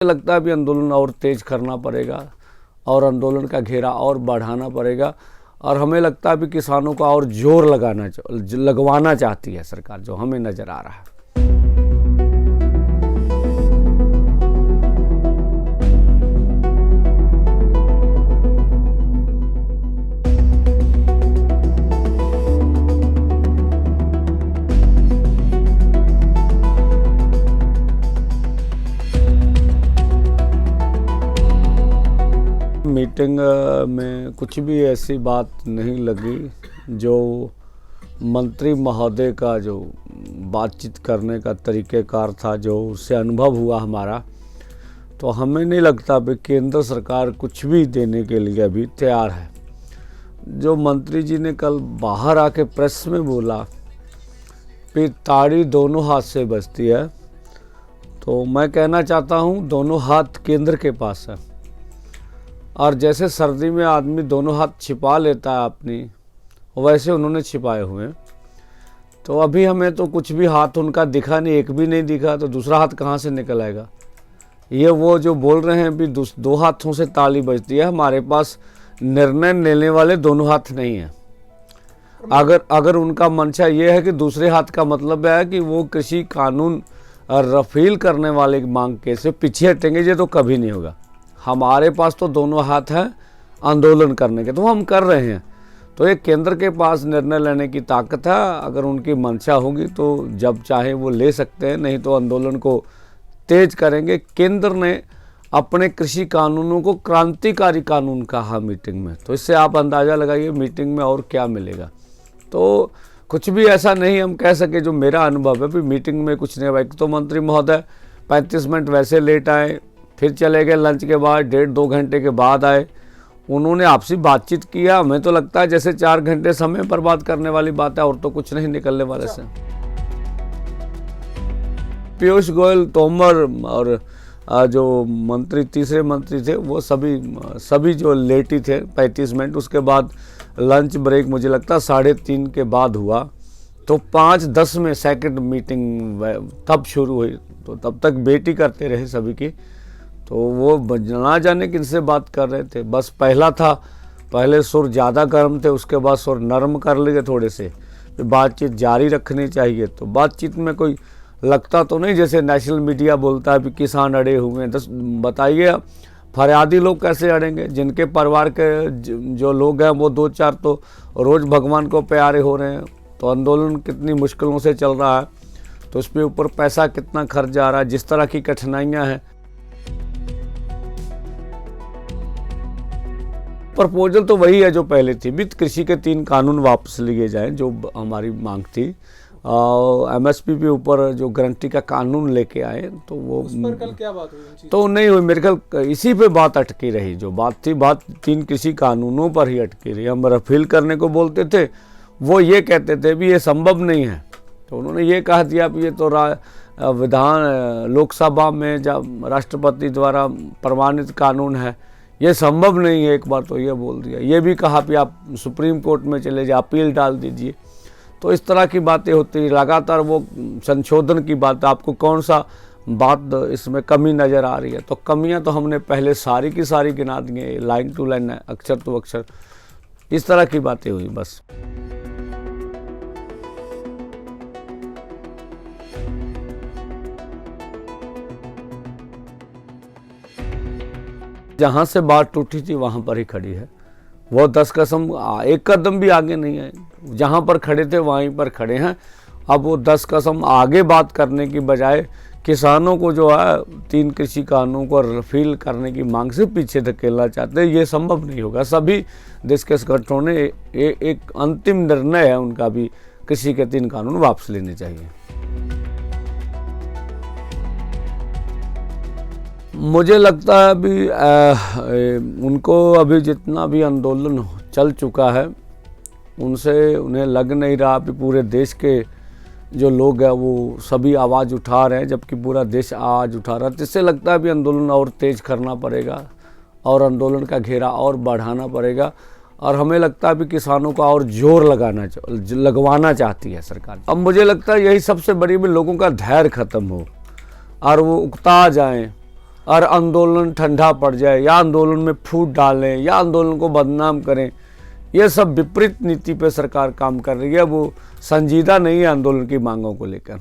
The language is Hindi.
लगता है अभी आंदोलन और तेज करना पड़ेगा और आंदोलन का घेरा और बढ़ाना पड़ेगा और हमें लगता है अभी किसानों को और जोर लगवाना चाहती है सरकार, जो हमें नजर आ रहा है। मीटिंग में कुछ भी ऐसी बात नहीं लगी जो मंत्री महोदय का जो बातचीत करने का तरीक़ेकार था, जो उससे अनुभव हुआ हमारा, तो हमें नहीं लगता कि केंद्र सरकार कुछ भी देने के लिए अभी तैयार है। जो मंत्री जी ने कल बाहर आके प्रेस में बोला कि ताड़ी दोनों हाथ से बजती है, तो मैं कहना चाहता हूँ दोनों हाथ केंद्र के पास है। और जैसे सर्दी में आदमी दोनों हाथ छिपा लेता है अपनी, वैसे उन्होंने छिपाए हुए हैं। तो अभी हमें तो कुछ भी हाथ उनका दिखा नहीं, एक भी नहीं दिखा, तो दूसरा हाथ कहाँ से निकल आएगा। ये वो जो बोल रहे हैं भी दो हाथों से ताली बजती है, हमारे पास निर्णय लेने वाले दोनों हाथ नहीं है। अगर उनका मंशा ये है कि दूसरे हाथ का मतलब है कि वो कृषि कानून रफील करने वाले मांग के से पीछे हटेंगे, ये तो कभी नहीं होगा। हमारे पास तो दोनों हाथ हैं आंदोलन करने के, तो हम कर रहे हैं। तो ये केंद्र के पास निर्णय लेने की ताकत है। अगर उनकी मंशा होगी तो जब चाहे वो ले सकते हैं, नहीं तो आंदोलन को तेज करेंगे। केंद्र ने अपने कृषि कानूनों को क्रांतिकारी कानून कहा मीटिंग में, तो इससे आप अंदाज़ा लगाइए मीटिंग में और क्या मिलेगा। तो कुछ भी ऐसा नहीं हम कह सके जो मेरा अनुभव है। फिर मीटिंग में कुछ नहीं हुआ। एक तो मंत्री महोदय 35 मिनट वैसे लेट आए, फिर चले गए लंच के बाद, 1.5-2 घंटे के बाद आए। उन्होंने आपसी बातचीत किया। हमें तो लगता है जैसे 4 घंटे समय बर्बाद करने वाली बात है, और तो कुछ नहीं निकलने वाले से। पीयूष गोयल, तोमर और जो मंत्री तीसरे मंत्री थे वो सभी जो लेट ही थे 35 मिनट। उसके बाद लंच ब्रेक मुझे लगता है 3:30 के बाद हुआ, तो 5:10 में सेकंड मीटिंग तब शुरू हुई। तो तब तक वेट ही करते रहे सभी की। तो वो ना जाने किनसे बात कर रहे थे। बस पहले सुर ज़्यादा गर्म थे, उसके बाद सुर नरम कर लिए थोड़े से। बातचीत जारी रखनी चाहिए, तो बातचीत में कोई लगता तो नहीं जैसे नेशनल मीडिया बोलता है कि किसान अड़े हुए हैं। बताइए फरियादी लोग कैसे अड़ेंगे, जिनके परिवार के जो लोग हैं वो 2-4 तो रोज़ भगवान को प्यारे हो रहे हैं। तो आंदोलन कितनी मुश्किलों से चल रहा है, तो उसके ऊपर पैसा कितना खर्च जा रहा है, जिस तरह की कठिनाइयाँ हैं। प्रपोजल तो वही है जो पहले थी, भी कृषि के 3 कानून वापस लिए जाएं, जो हमारी मांग थी। MSP के ऊपर जो गारंटी का कानून लेके आए, तो वो उस पर कल क्या बात हुई? तो नहीं हुई। मेरे ख्याल इसी पे बात अटकी रही। जो बात थी, बात 3 कृषि कानूनों पर ही अटकी रही। हम रफील करने को बोलते थे, वो ये कहते थे भी ये संभव नहीं है। तो उन्होंने ये कह दिया कि ये तो लोकसभा में जब राष्ट्रपति द्वारा प्रमाणित कानून है, ये संभव नहीं है। एक बार तो ये बोल दिया। ये भी कहा कि आप सुप्रीम कोर्ट में चले जाए, अपील डाल दीजिए। तो इस तरह की बातें होती हैं लगातार। वो संशोधन की बात, आपको कौन सा बात इसमें कमी नज़र आ रही है? तो कमियां तो हमने पहले सारी की सारी गिना दी हैं, लाइन टू लाइन, अक्षर टू अक्षर। इस तरह की बातें हुई बस। जहाँ से बात टूटी थी वहाँ पर ही खड़ी है। वो 10 कदम, 1 कदम भी आगे नहीं आए। जहाँ पर खड़े थे वहीं पर खड़े हैं। अब वो 10 कदम आगे बात करने की बजाय किसानों को जो है 3 कृषि कानूनों को रफील करने की मांग से पीछे धकेलना चाहते हैं। ये संभव नहीं होगा। सभी देश के संगठनों ने एक अंतिम निर्णय है उनका भी, कृषि के 3 कानून वापस लेने चाहिए। मुझे लगता है अभी उनको अभी जितना भी आंदोलन चल चुका है, उनसे उन्हें लग नहीं रहा कि पूरे देश के जो लोग हैं वो सभी आवाज़ उठा रहे हैं, जबकि पूरा देश आवाज़ उठा रहा है। तो इससे लगता है कि आंदोलन और तेज करना पड़ेगा और आंदोलन का घेरा और बढ़ाना पड़ेगा। और हमें लगता है कि किसानों का और जोर लगवाना चाहती है सरकार। अब मुझे लगता है यही सबसे बड़ी भी, लोगों का धैर्य ख़त्म हो और वो उकता जाएं और आंदोलन ठंडा पड़ जाए या आंदोलन में फूट डालें या आंदोलन को बदनाम करें, ये सब विपरीत नीति पे सरकार काम कर रही है। वो संजीदा नहीं है आंदोलन की मांगों को लेकर।